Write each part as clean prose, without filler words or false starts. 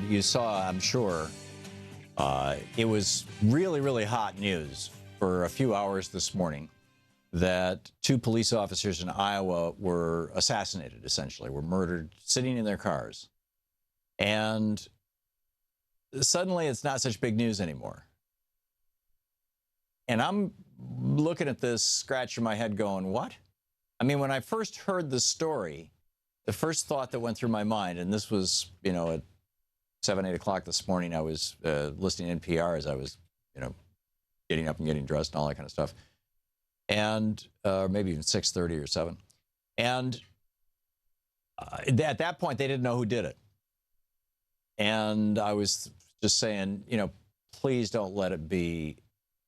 you saw, I'm sure, it was really, really hot news for a few hours this morning that two police officers in Iowa were assassinated, essentially, were murdered sitting in their cars. And suddenly it's not such big news anymore. And I'm looking at this, scratching my head going, what? I mean, when I first heard the story, the first thought that went through my mind, and this was, at 7, 8 o'clock this morning, I was listening to NPR as I was, getting up and getting dressed and all that kind of stuff. And maybe even 6:30 or 7. And at that point, they didn't know who did it. And I was just saying, please don't let it be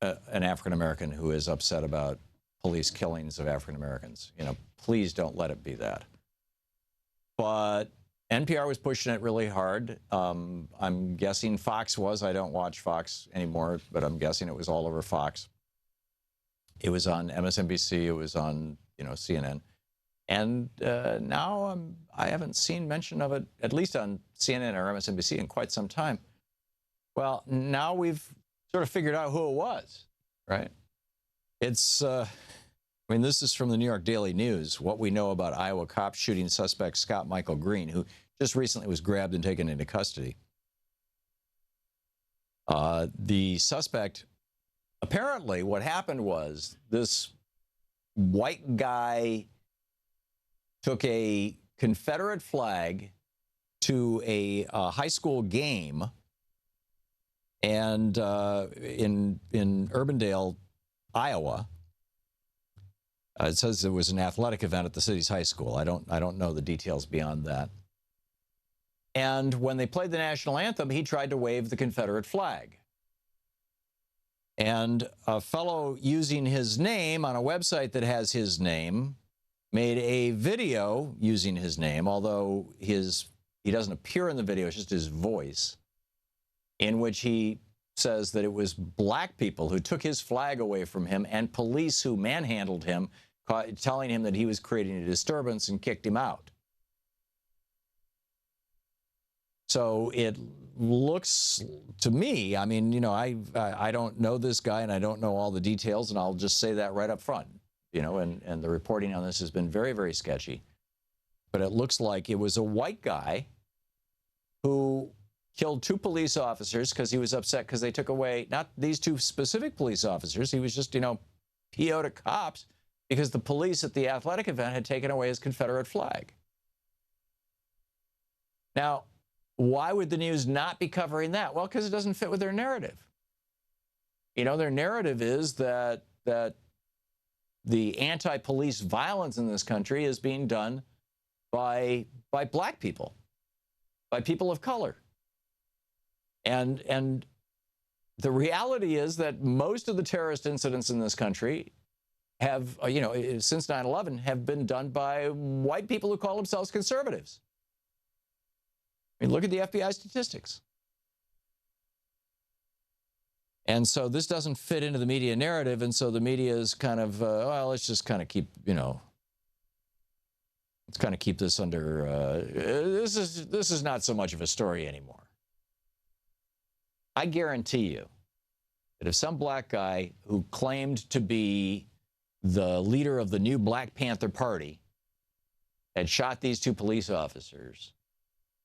an African-American who is upset about police killings of African-Americans. Please don't let it be that. But NPR was pushing it really hard. I'm guessing Fox was. I don't watch Fox anymore, but I'm guessing it was all over Fox. It was on MSNBC. It was on, CNN. And now I haven't seen mention of it, at least on CNN or MSNBC, in quite some time. Well, now we've sort of figured out who it was, right? It's, this is from the New York Daily News, what we know about Iowa cop shooting suspect Scott Michael Green, who just recently was grabbed and taken into custody. The suspect, apparently what happened was this white guy took a Confederate flag to a high school game and in Urbandale, Iowa. It says it was an athletic event at the city's high school. I don't know the details beyond that. And when they played the national anthem, he tried to wave the Confederate flag. And a fellow using his name on a website that has his name made a video using his name, although he doesn't appear in the video, it's just his voice, in which he says that it was black people who took his flag away from him and police who manhandled him, telling him that he was creating a disturbance and kicked him out. So it looks to me, I don't know this guy and I don't know all the details, and I'll just say that right up front, and the reporting on this has been very, very sketchy. But it looks like it was a white guy who killed two police officers because he was upset because they took away, not these two specific police officers, he was just, PO'd cops because the police at the athletic event had taken away his Confederate flag. Now, why would the news not be covering that? Well, because it doesn't fit with their narrative. Their narrative is that the anti-police violence in this country is being done by black people, by people of color. And the reality is that most of the terrorist incidents in this country have, since 9/11, have been done by white people who call themselves conservatives. Look at the FBI statistics. And so this doesn't fit into the media narrative, and so the media is kind of, let's just kind of keep, let's kind of keep this under, this is not so much of a story anymore. I guarantee you that if some black guy who claimed to be the leader of the new Black Panther Party had shot these two police officers,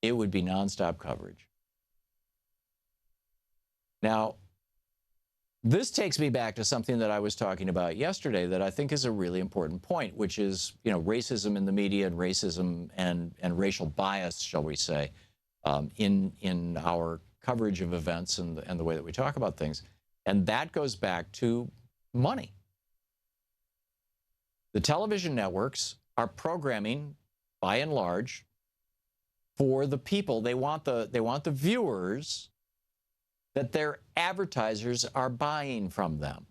it would be nonstop coverage. Now, this takes me back to something that I was talking about yesterday that I think is a really important point, which is, racism in the media and racism and racial bias, shall we say, in our coverage of events and the way that we talk about things. And that goes back to money. The television networks are programming, by and large, for the people. They want the viewers that their advertisers are buying from them.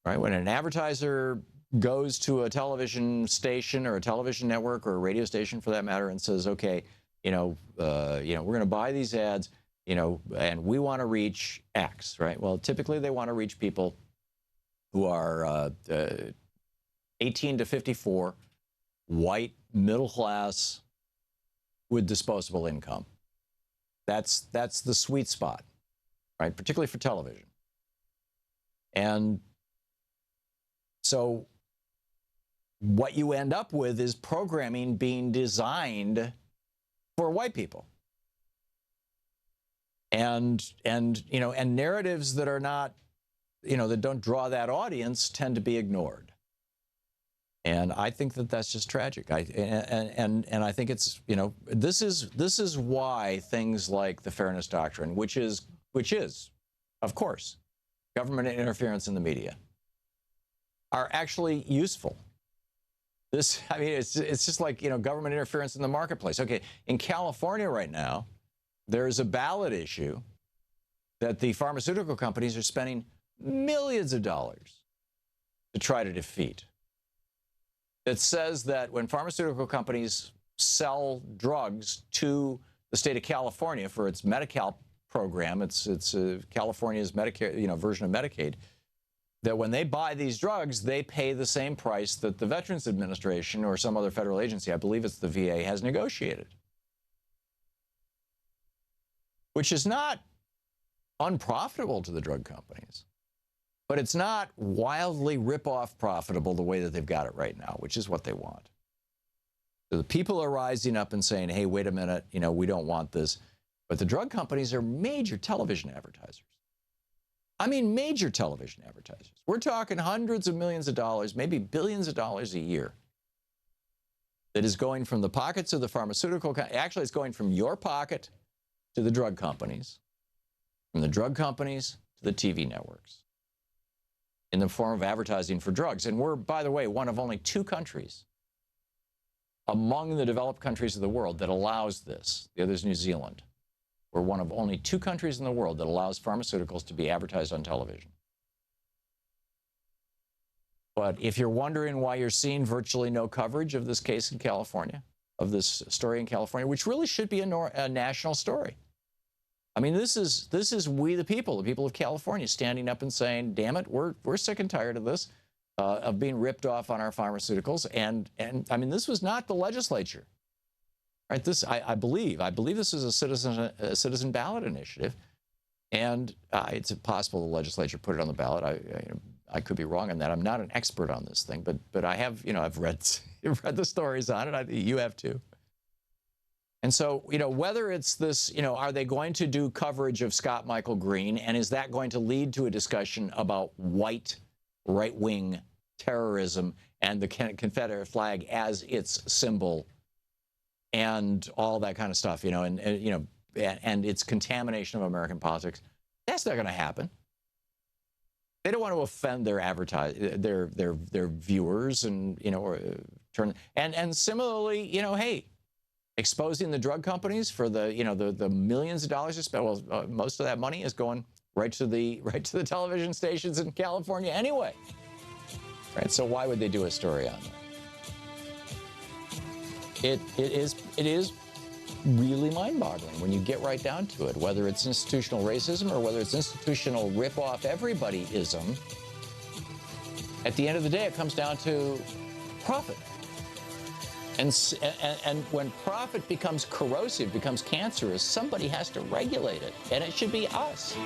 Right? When an advertiser goes to a television station or a television network or a radio station for that matter and says, okay, we're going to buy these ads, and we want to reach X, right? Well, typically they want to reach people who are 18 to 54, white, middle class, with disposable income. That's the sweet spot, right? Particularly for television. And so what you end up with is programming being designed for white people. And narratives that are not, that don't draw that audience tend to be ignored. And I think that that's just tragic. And I think it's, this is why things like the Fairness Doctrine, which is, of course, government interference in the media, are actually useful. It's just like, government interference in the marketplace. Okay, in California right now, there's a ballot issue that the pharmaceutical companies are spending millions of dollars to try to defeat. It says that when pharmaceutical companies sell drugs to the state of California for its Medi-Cal program, it's California's Medicare, version of Medicaid, that when they buy these drugs, they pay the same price that the Veterans Administration or some other federal agency, I believe it's the VA, has negotiated. Which is not unprofitable to the drug companies, but it's not wildly rip-off profitable the way that they've got it right now, which is what they want. So the people are rising up and saying, hey, wait a minute, we don't want this. But the drug companies are major television advertisers. I mean, major television advertisers. We're talking hundreds of millions of dollars, maybe billions of dollars a year that is going from the pockets of the pharmaceutical company. Actually, it's going from your pocket to the drug companies, from the drug companies to the TV networks in the form of advertising for drugs. And we're, by the way, one of only 2 countries among the developed countries of the world that allows this. The other is New Zealand. We're one of only 2 countries in the world that allows pharmaceuticals to be advertised on television. But if you're wondering why you're seeing virtually no coverage of this case in California, of this story in California, which really should be a national story. I mean, this is we the people of California standing up and saying, damn it, we're sick and tired of this, of being ripped off on our pharmaceuticals. And I mean, this was not the legislature. Right, I believe this is a citizen ballot initiative, and it's possible the legislature put it on the ballot. I could be wrong on that. I'm not an expert on this thing, but I have I've read the stories on it. You have too. And so whether it's this are they going to do coverage of Scott Michael Green, and is that going to lead to a discussion about white right-wing terrorism and the Confederate flag as its symbol? And all that kind of stuff, and its contamination of American politics. That's not going to happen. They don't want to offend their viewers, and and similarly, hey, exposing the drug companies for the millions of dollars they spend. Well, most of that money is going right to the television stations in California anyway. Right. So why would they do a story on that? It is really mind-boggling when you get right down to it, whether it's institutional racism or whether it's institutional rip-off everybody-ism. At the end of the day, it comes down to profit. And when profit becomes corrosive, becomes cancerous, somebody has to regulate it, and it should be us.